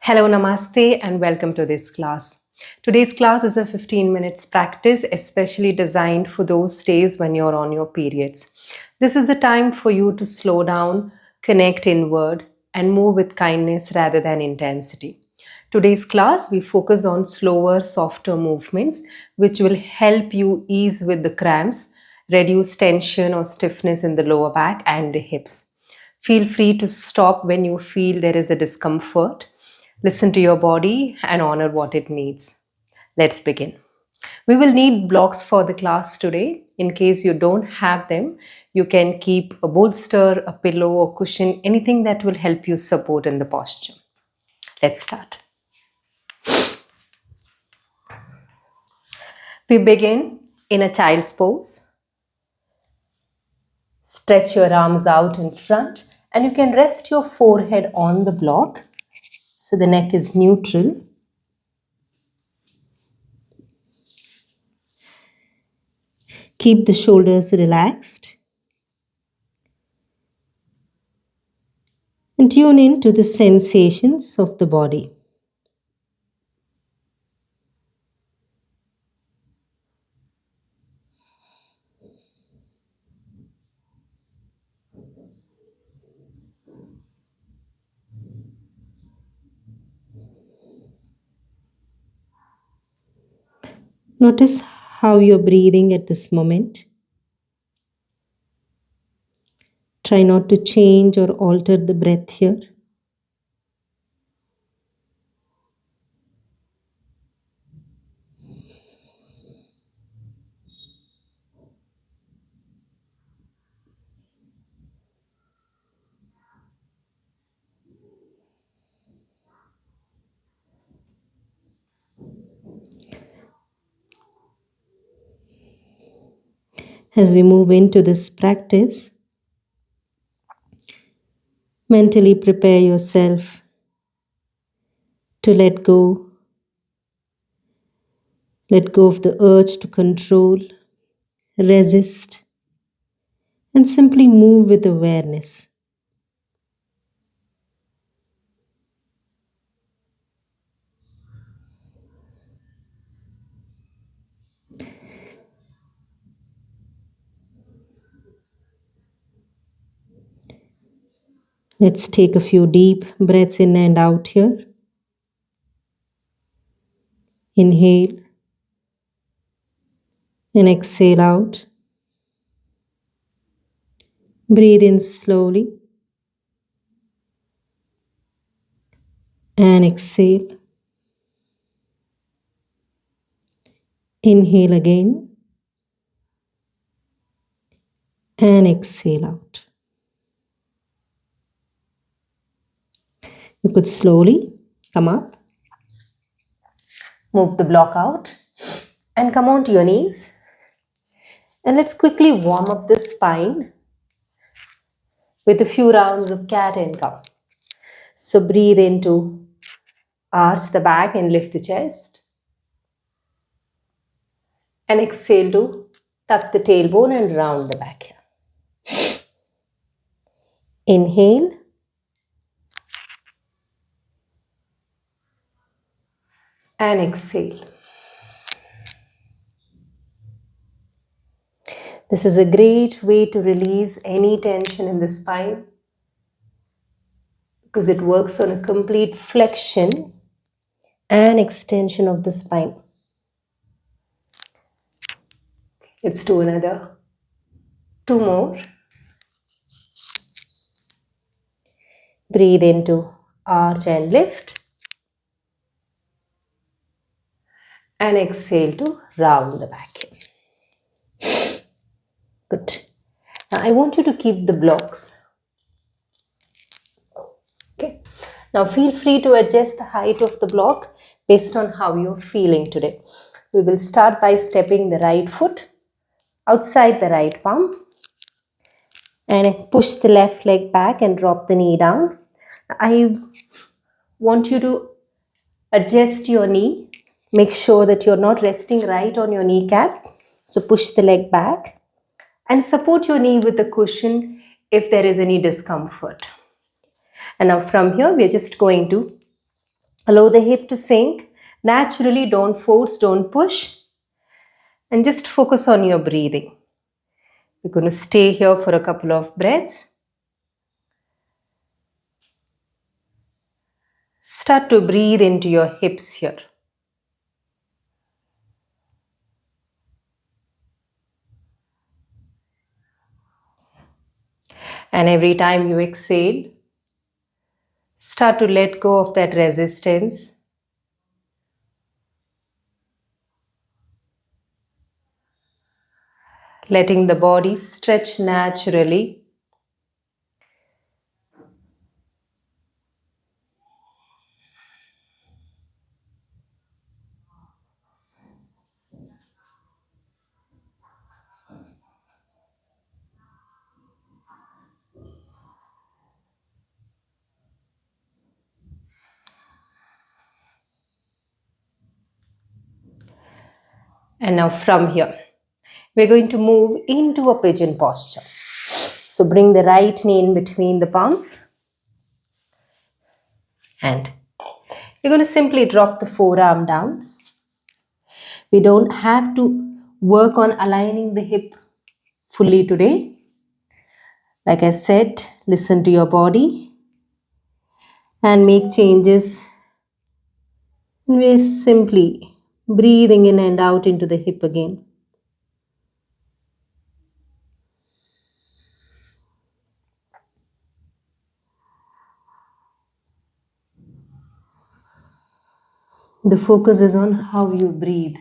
Hello, namaste, and welcome to this class. Today's class is a 15 minutes practice, especially designed for those days when you're on your periods. This is a time for you to slow down, connect inward, and move with kindness rather than intensity. Today's class, we focus on slower, softer movements, which will help you ease with the cramps, reduce tension or stiffness in the lower back and the hips. Feel free to stop when you feel there is a discomfort. Listen to your body and honor what it needs. Let's begin. We will need blocks for the class today. In case you don't have them, you can keep a bolster, a pillow, or cushion, anything that will help you support in the posture. Let's start. We begin in a child's pose. Stretch your arms out in front and you can rest your forehead on the block so the neck is neutral. Keep the shoulders relaxed and tune in to the sensations of the body. Notice how you're breathing at this moment. Try not to change or alter the breath here. As we move into this practice, mentally prepare yourself to let go. Let go of the urge to control, resist, and simply move with awareness. Let's take a few deep breaths in and out here. Inhale and exhale out. Breathe in slowly and exhale. Inhale again and exhale out. You could slowly come up, move the block out, and come onto your knees. And let's quickly warm up the spine with a few rounds of cat and cow. So breathe into arch the back and lift the chest. And exhale to tuck the tailbone and round the back here. Inhale. And exhale. This is a great way to release any tension in the spine because it works on a complete flexion and extension of the spine. Let's do another 2 more. Breathe into arch and lift. And exhale to round the back. Good. Now I want you to keep the blocks. Okay. Now feel free to adjust the height of the block based on how you're feeling today. We will start by stepping the right foot outside the right palm and push the left leg back and drop the knee down. I want you to adjust your knee. Make sure that you're not resting right on your kneecap. So push the leg back and support your knee with the cushion if there is any discomfort. And now from here, we're just going to Allow the hip to sink. Naturally, don't force, don't push. And just focus on your breathing. You're going to stay here for a couple of breaths. Start to breathe into your hips here. And every time you exhale, start to let go of that resistance. Letting the body stretch naturally. And now from here, we're going to move into a pigeon posture. So bring the right knee in between the palms. And you're going to simply drop the forearm down. We don't have to work on aligning the hip fully today. Like I said, listen to your body and make changes. And we're simply breathing in and out into the hip again. The focus is on how you breathe.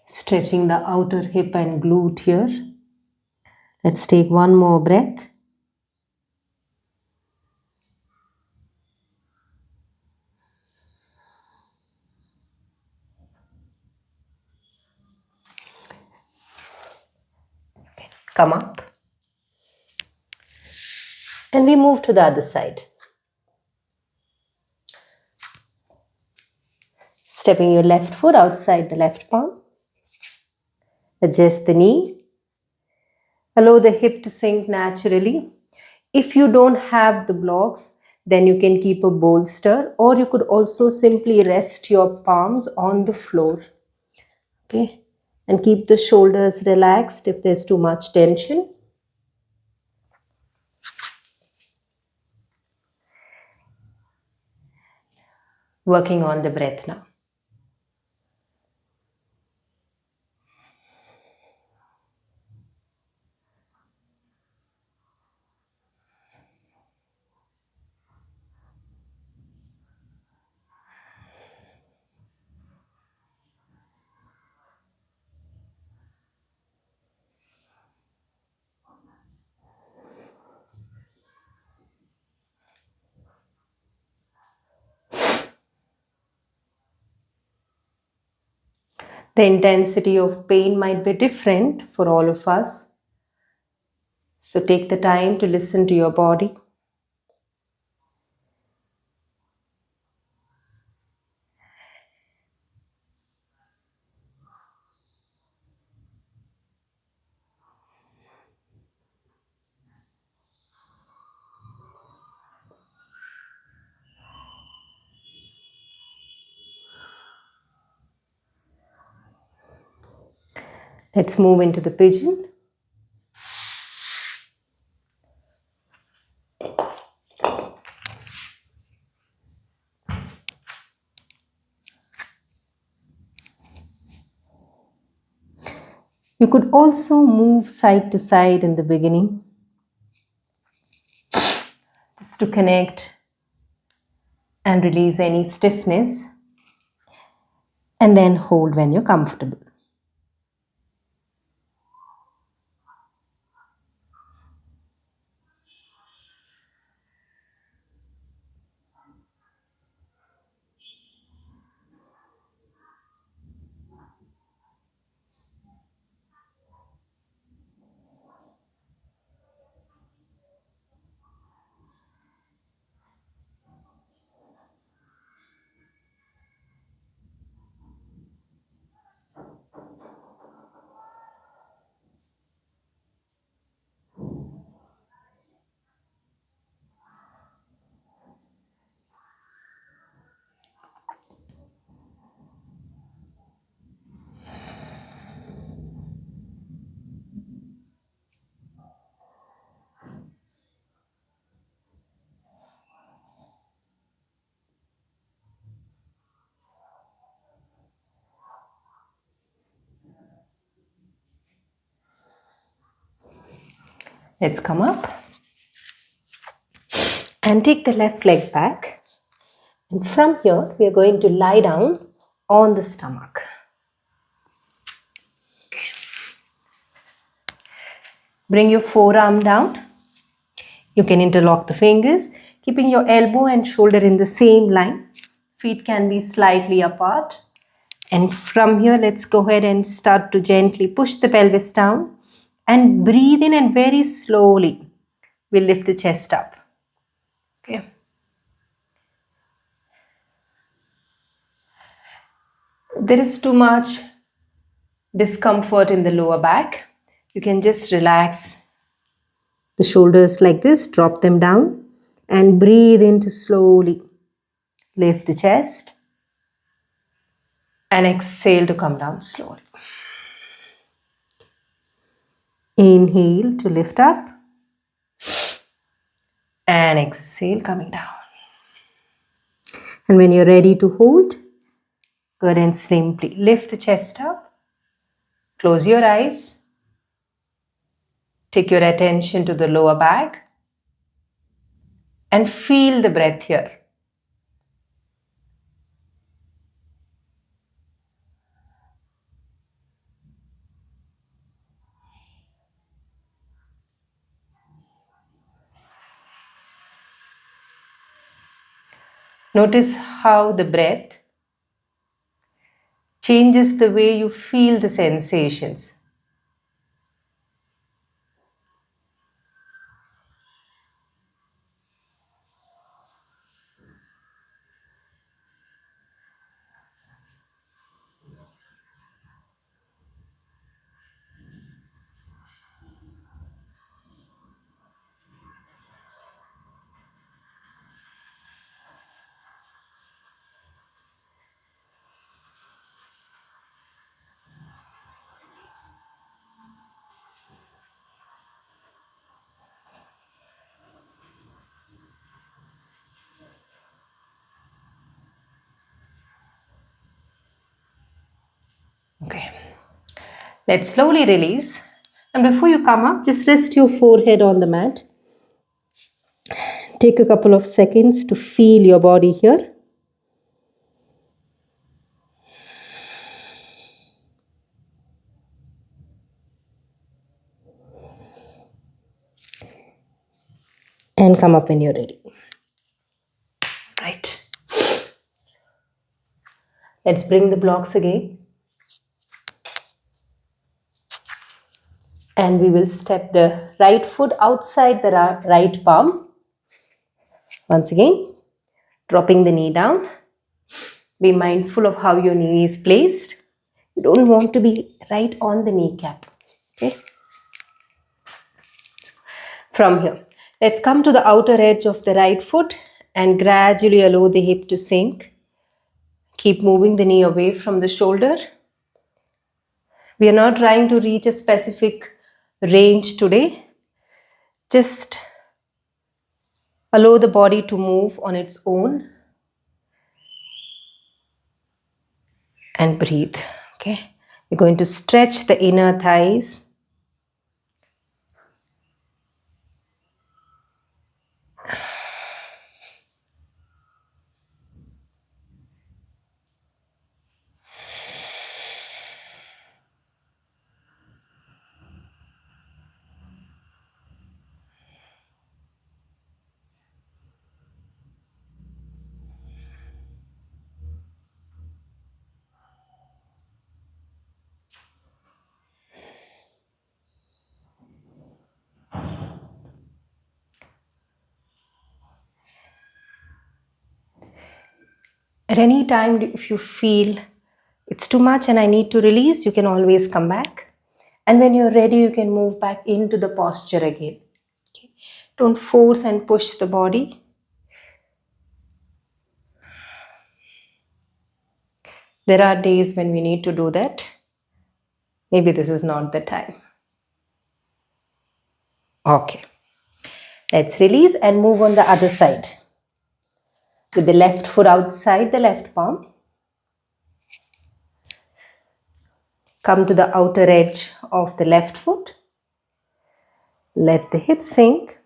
Stretching the outer hip and glute here. Let's take one more breath. Come up. And we move to the other side. Stepping your left foot outside the left palm. Adjust the knee. Allow the hip to sink naturally. If you don't have the blocks, then you can keep a bolster, or you could also simply rest your palms on the floor. Okay? And keep the shoulders relaxed if there's too much tension. Working on the breath now. The intensity of pain might be different for all of us. So take the time to listen to your body. Let's move into the pigeon. You could also move side to side in the beginning, just to connect and release any stiffness, and then hold when you're comfortable. Let's come up and take the left leg back. And from here, we are going to lie down on the stomach. Bring your forearm down. You can interlock the fingers, keeping your elbow and shoulder in the same line. Feet can be slightly apart. And from here, let's go ahead and start to gently push the pelvis down and breathe in, and very slowly we'll lift the chest up. Okay. There is too much discomfort in the lower back. You can just relax the shoulders like this, drop them down and breathe in to slowly lift the chest and exhale to come down slowly. Inhale to lift up and exhale coming down. And when you're ready to hold, go ahead and simply lift the chest up, close your eyes, take your attention to the lower back and feel the breath here. Notice how the breath changes the way you feel the sensations. Okay. Let's slowly release. And before you come up, just rest your forehead on the mat. Take a couple of seconds to feel your body here. And come up when you're ready. Right. Let's bring the blocks again. And we will step the right foot outside the right palm. Once again, dropping the knee down. Be mindful of how your knee is placed. You don't want to be right on the kneecap. Okay. From here, let's come to the outer edge of the right foot and gradually allow the hip to sink. Keep moving the knee away from the shoulder. We are not trying to reach a specific range today. Just allow the body to move on its own and breathe. Okay. We're going to stretch the inner thighs. At any time, if you feel it's too much and I need to release, you can always come back. And when you're ready, you can move back into the posture again. Okay. Don't force and push the body. There are days when we need to do that. Maybe this is not the time. Okay. Let's release and move on the other side. With the left foot outside the left palm. Come to the outer edge of the left foot. Let the hips sink.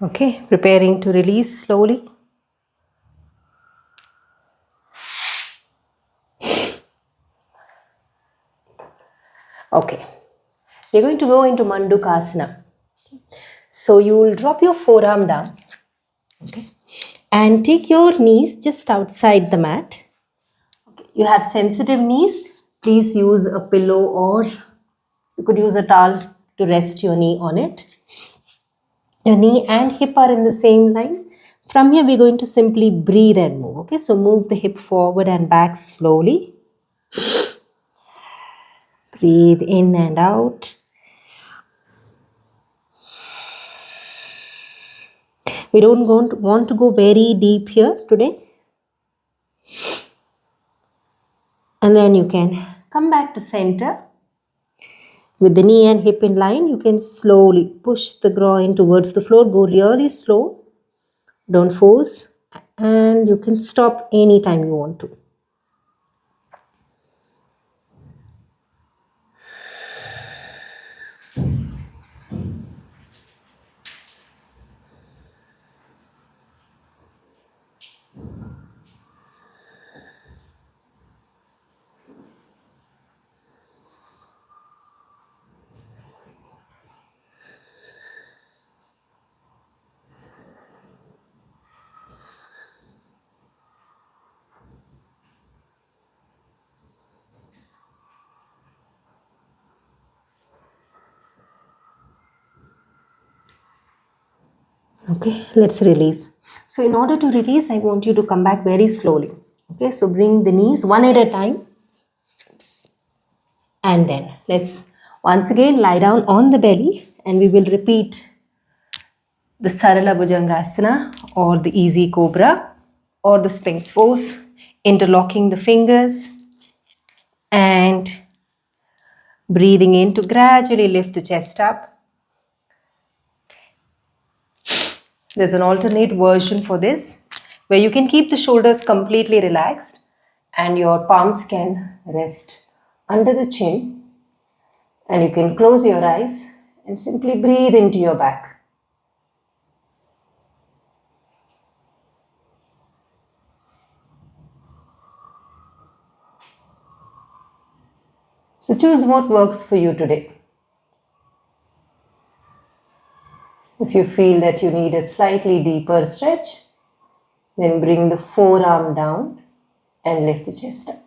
Okay, preparing to release slowly. Okay, we're going to go into Mandukasana. So you will drop your forearm down, okay, and take your knees just outside the mat. You have sensitive knees, please use a pillow or you could use a towel to rest your knee on it. Your knee and hip are in the same line. From here, we're going to simply breathe and move. Okay, so move the hip forward and back slowly. Breathe in and out. We don't want to go very deep here today. And then you can come back to center. With the knee and hip in line, you can slowly push the groin towards the floor. Go really slow. Don't force. And you can stop anytime you want to. Okay, let's release. So in order to release, I want you to come back very slowly. Okay, so bring the knees one at a time. And then let's once again lie down on the belly and we will repeat the Sarala Bhujangasana or the Easy Cobra or the Sphinx pose, interlocking the fingers and breathing in to gradually lift the chest up. There's an alternate version for this where you can keep the shoulders completely relaxed and your palms can rest under the chin and you can close your eyes and simply breathe into your back. So choose what works for you today. If you feel that you need a slightly deeper stretch, then bring the forearm down and lift the chest up.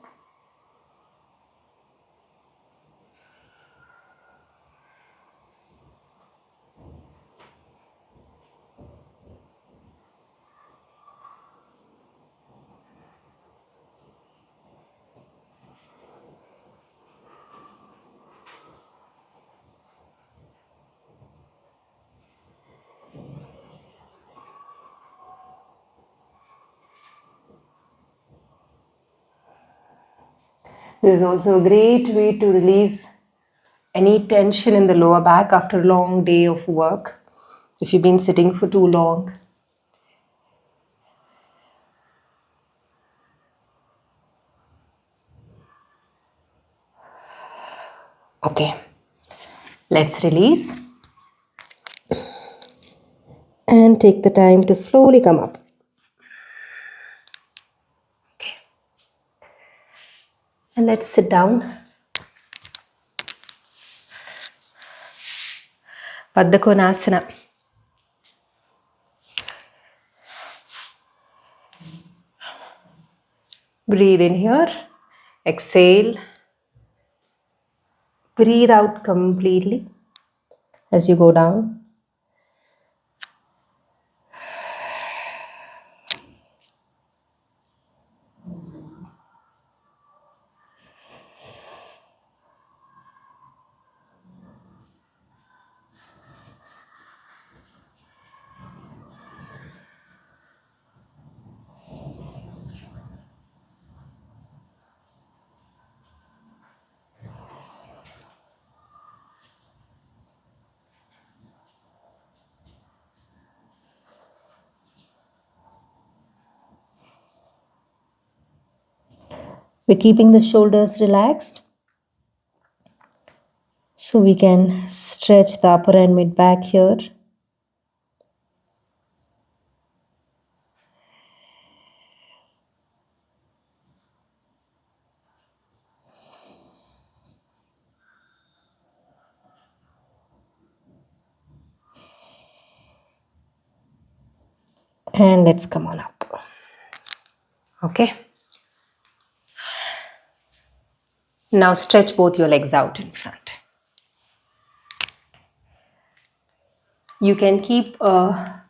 This is also a great way to release any tension in the lower back after a long day of work. If you've been sitting for too long. Okay, let's release and take the time to slowly come up. Okay, and let's sit down. Padma Konasana. Breathe in here. Exhale. Breathe out completely as you go down. We're keeping the shoulders relaxed so we can stretch the upper and mid back here. And let's come on up. Okay. Now stretch both your legs out in front. You can keep a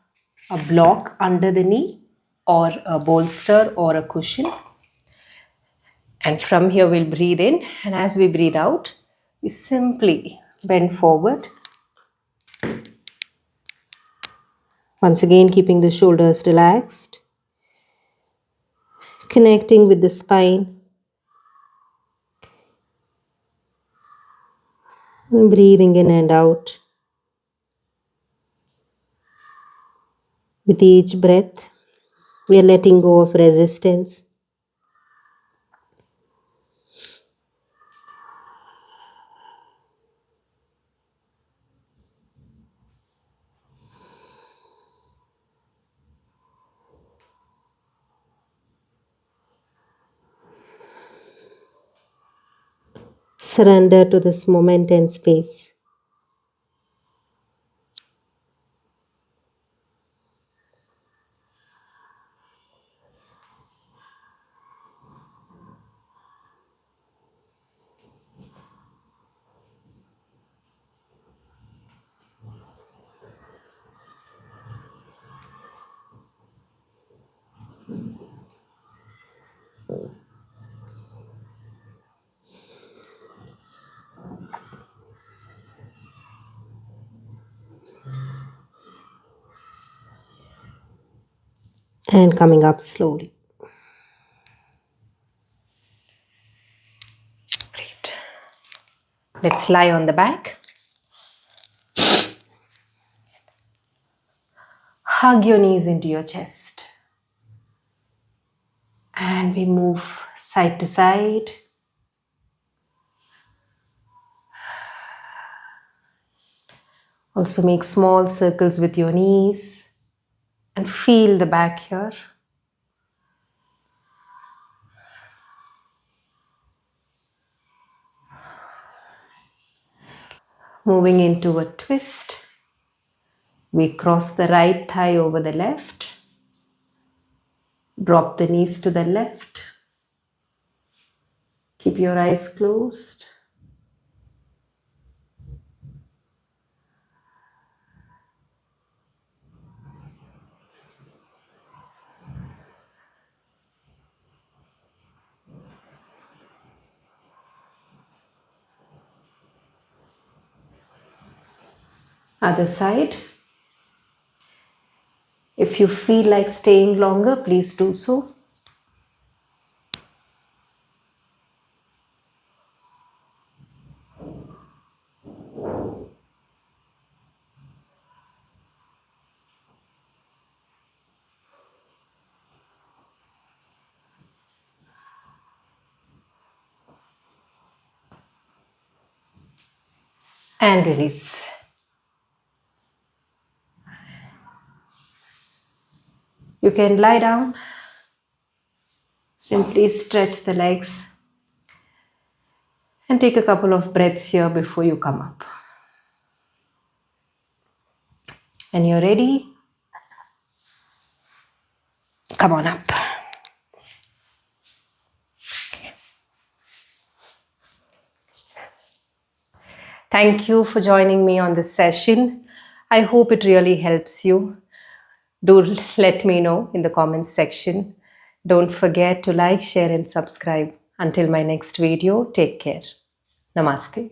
block under the knee or a bolster or a cushion. And from here we'll breathe in, and as we breathe out, we simply bend forward. Once again, keeping the shoulders relaxed, connecting with the spine. And breathing in and out. With each breath, we are letting go of resistance. Surrender to this moment and space. And coming up slowly. Great. Let's lie on the back. Hug your knees into your chest. And we move side to side. Also make small circles with your knees and feel the back here. Moving into a twist. We cross the right thigh over the left. Drop the knees to the left. Keep your eyes closed. Other side. If you feel like staying longer, please do so. And release. You can lie down. Simply stretch the legs. And take a couple of breaths here before you come up. And you're ready? Come on up. Thank you for joining me on this session. I hope it really helps you. Do let me know in the comments section. Don't forget to like, share, and subscribe. Until my next video, take care. Namaste.